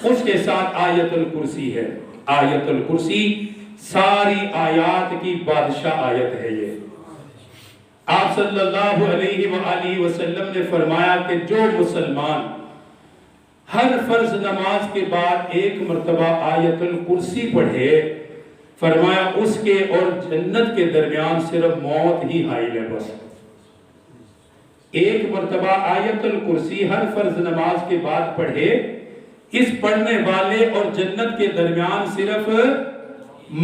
اس کے ساتھ آیت الکرسی ہے. آیت الکرسی ساری آیات کی بادشاہ آیت ہے. یہ آپ صلی اللہ علیہ وآلہ وسلم نے فرمایا کہ جو مسلمان ہر فرض نماز کے بعد ایک مرتبہ آیت الکرسی پڑھے، فرمایا اس کے اور جنت کے درمیان صرف موت ہی حائل ہے. بس ایک مرتبہ آیت الکرسی ہر فرض نماز کے بعد پڑھے، اس پڑھنے والے اور جنت کے درمیان صرف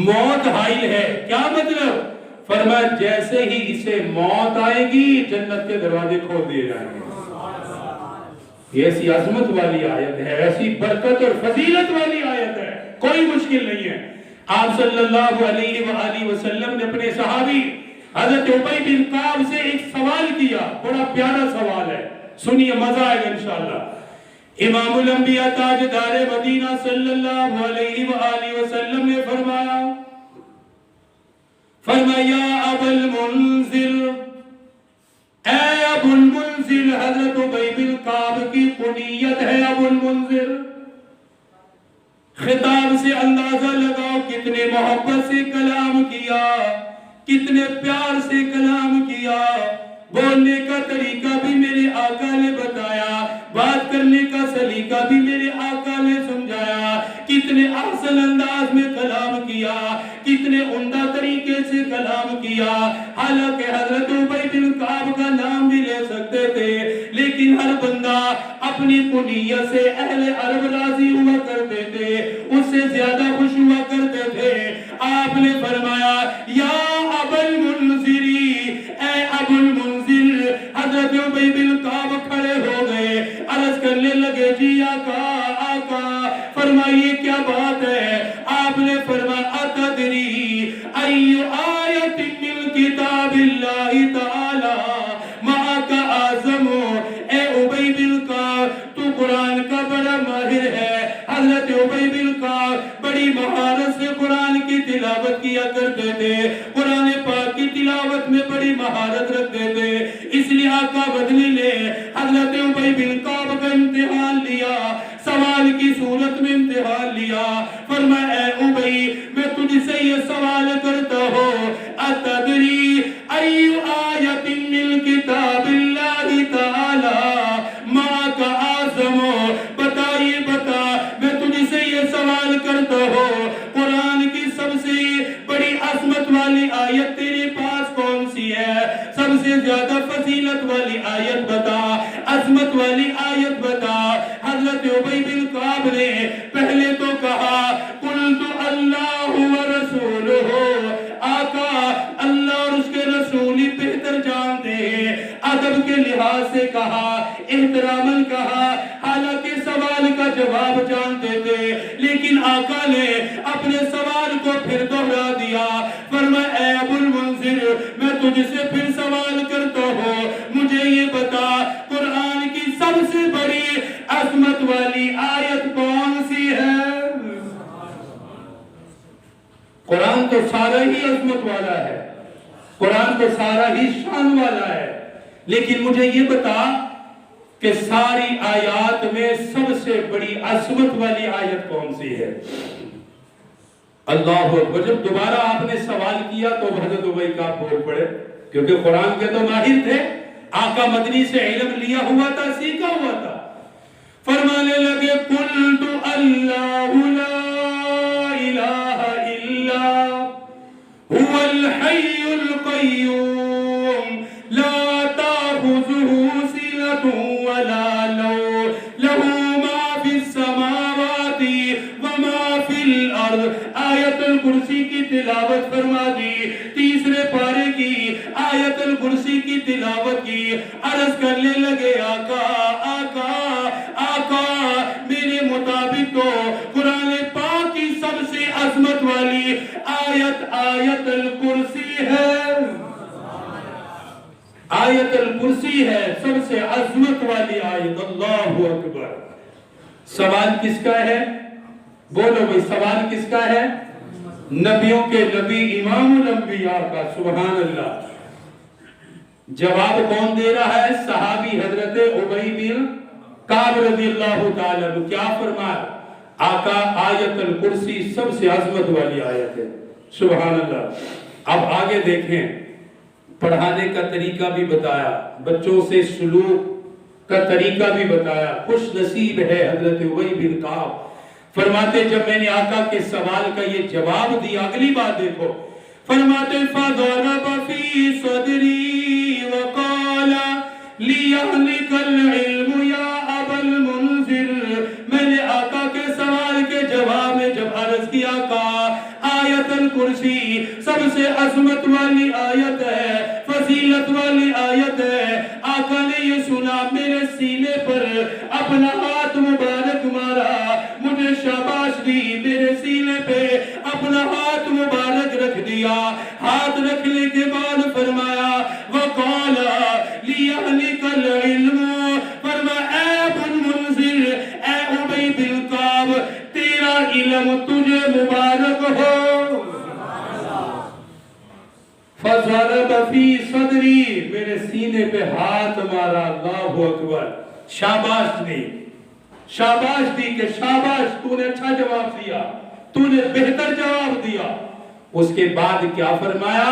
موت حائل ہے. کیا مطلب؟ فرمایا جیسے ہی اسے موت آئے گی جنت کے دروازے کھول دیے جائیں گے. یہ ایسی عظمت والی آیت ہے، ایسی برکت اور فضیلت والی آیت ہے، کوئی مشکل نہیں ہے. آپ صلی اللہ علیہ وآلہ وسلم نے اپنے صحابی حضرت ابی بن کعب سے ایک سوال کیا، بڑا پیارا سوال ہے، سنیے مزہ آئے گا انشاءاللہ. امام الانبیاء تاجدار مدینہ صلی اللہ علیہ وآلہ وسلم نے فرمایا یا ابا المنذر، اے ابو المنذر. حضرت ابی بن کعب کی کنیت ہے ابو المنذر. خطاب سے اندازہ لگاؤ کتنے محبت سے کلام کیا، کتنے پیار سے کلام کیا. بولنے کا طریقہ بھی میرے آقا نے بتایا، بات کرنے کا سلیقہ بھی میرے آقا نے سمجھایا. کتنے احسن انداز میں کلام کیا، کتنے عمدہ طریقے سے کلام کیا. حالانکہ حضرت ابی بن کعب کا نام بھی لے سکتے تھے، لیکن ہر بندہ اپنی کنیت سے اہل عرب راضی ہوا کرتے تھے، اس سے زیادہ خوش ہوا کرتے تھے. آپ نے فرمایا یا ابا المنذری، اے ابو المنذر. حضرت ابی بن کعب کھڑے ہو گئے، عرض کرنے لگے جی آقا آقا فرمائیے کیا بات ہے. آپ نے فرمایا اتدری ای آیت من کتاب اللہ تعالی معک اعظم. اے ابی بن کعب تو قرآن کا بڑا ماہر ہے. حضرت ابی بن کعب بڑی مہارت سے قرآن کی تلاوت کیا کرتے تھے، قرآن پاک کی تلاوت میں بڑی مہارت رکھتے تھے. اس لیے آقا بدلی نے حضرت ابی بن کعب کا امتحان لیا، سوال کی صورت میں امتحان لیا. فرمایا اے ابی میں تجھ سے یہ سوال کرتا ہوں اتدری ای آیت من کتاب اللہ تعالی معک اعظم. بتائیے بتا، میں تجھ سے یہ سوال کرتا ہوں قرآن کی سب سے بڑی عظمت والی آیت تیرے پاس کون سی ہے؟ سب سے زیادہ فضیلت والی آیت بتا، عظمت والی آیت بتا. حضرت ابی بن کعب نے پہلے تو کہا قلت اللہ ورسولہ، آقا اللہ اور اس کے رسول ہی بہتر جانتے ہیں. ادب کے لحاظ سے کہا، احتراماً کہا، حالانکہ سوال کا جواب جانتے تھے، لیکن آقا نے اپنے سوال کو پھر دوہرا دیا. فرمایا اے ابو المنذر میں تجھ سے پھر سوال کرتا ہوں، مجھے یہ بتا قرآن کی سب سے بڑی عظمت والی آیت کون سی ہے؟ قرآن تو سارا ہی عظمت والا ہے، قرآن تو سارا ہی شان والا ہے، لیکن مجھے یہ بتا کہ ساری آیات میں سب سے بڑی عظمت والی آیت کون سی ہے؟ اللہ اکبر. جب دوبارہ آپ نے سوال کیا تو حضرت ابی کعب بول پڑے، کیونکہ قرآن کے تو ماہر تھے، آقا مدنی سے علم لیا ہوا تھا، سیکھا ہوا تھا. فرمانے لگے قلت اللہ لا الہ الا هو الحی القیوم لا تأخذه سنة ولا نوم له ما في السماوات وما في الارض. آیت الکرسی کی تلاوت فرما دی، تیسرے پارے کی آیت الکرسی کی تلاوت کی. عرض کرنے لگے آقا آقا آقا میرے مطابق تو قرآن پاک کی سب سے عظمت والی آیت آیت الکرسی ہے. آیت الکرسی ہے سب سے عظمت والی آیت. اللہ اکبر. سوال کس کا ہے؟ بولو بھئی سوال کس کا ہے؟ نبیوں کے نبی امام الانبیاء کا. سبحان اللہ. جواب کون دے رہا ہے؟ صحابی حضرت ابی بن کعب رضی اللہ تعالیٰ عنہ. کیا فرمایا؟ آقا آیت الکرسی سب سے عظمت والی آیت ہے، سبحان اللہ۔ اب آگے دیکھیں، پڑھانے کا طریقہ بھی بتایا، بچوں سے سلوک کا طریقہ بھی بتایا۔ خوش نصیب ہے حضرت ابی بن کعب، فرماتے جب میں نے آقا کے سوال کا یہ جواب دیا، اگلی بات دیکھو، فرماتے فَضَرَبَ فِي صَدْرِي وَقَالَ لِيَهْلِكَ الْعِلْمُ يَا أَبَا الْمُنْذِرِ، میں نے آقا کے سوال کے جواب میں جب عرض کیا، آقا آیت الکرسی سب سے عظمت والی آیت ہے، فضیلت والی آیت ہے، آقا نے یہ سنا، میرے سینے پر اپنا ہاتھ مبارک مارا، مجھے شاباش دی، میرے سینے پہ اپنا ہاتھ مبارک رکھ دیا، ہاتھ رکھنے کے بعد فرمایا وَقَالَ لِيَهْلِكَ الْعِلْمُ، فرمایا اے ابو المنذر، اے ابی بن کعب، تیرا علم تجھے مبارک ہو۔ فَضَرَبَ فِي صَدْرِي، میرے سینے پہ ہاتھ مارا، اللہ اکبر، شاباش دی، شاباش دی کہ شاباش تو نے اچھا جواب دیا، تو نے بہتر جواب دیا۔ اس کے بعد کیا فرمایا؟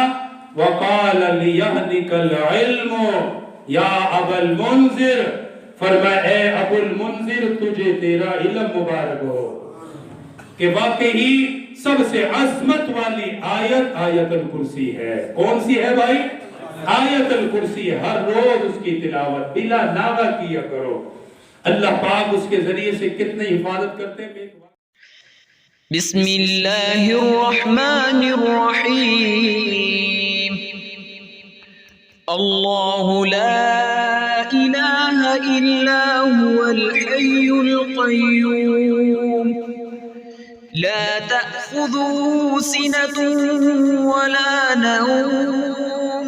وَقَالَ لِيَهْلِكَ الْعِلْمُ یا ابا المنذر، فرمایا اے ابو المنذر تجھے تیرا علم مبارک ہو، کہ واقعی سب سے عظمت والی آیت آیت الکرسی ہے۔ کون سی ہے بھائی؟ آیت الکرسی۔ ہر روز اس کی تلاوت بلا ناغہ کیا کرو، اللہ پاک اس کے ذریعے سے کتنی حفاظت کرتے ہیں۔ بسم اللہ الرحمن الرحیم، اللہ لا الہ الا هو الحی القیوم، لا تأخذه سنة ولا نوم،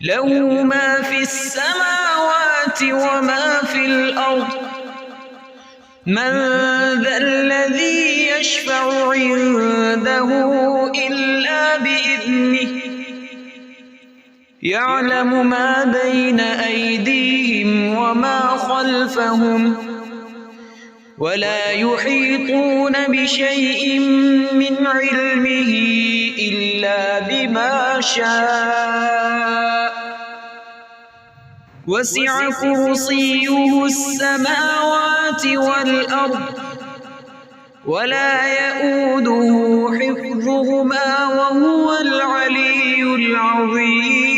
له ما في السماوات وما في الأرض، من ذا الذي يشفع عنده إلا بإذنه، يعلم ما بين أيديهم وما خلفهم، ولا يحيطون بشيء من علمه إلا بما شاء، وسع كرسيه السماوات والأرض، ولا يؤوده حفظهما وهو العلي العظيم۔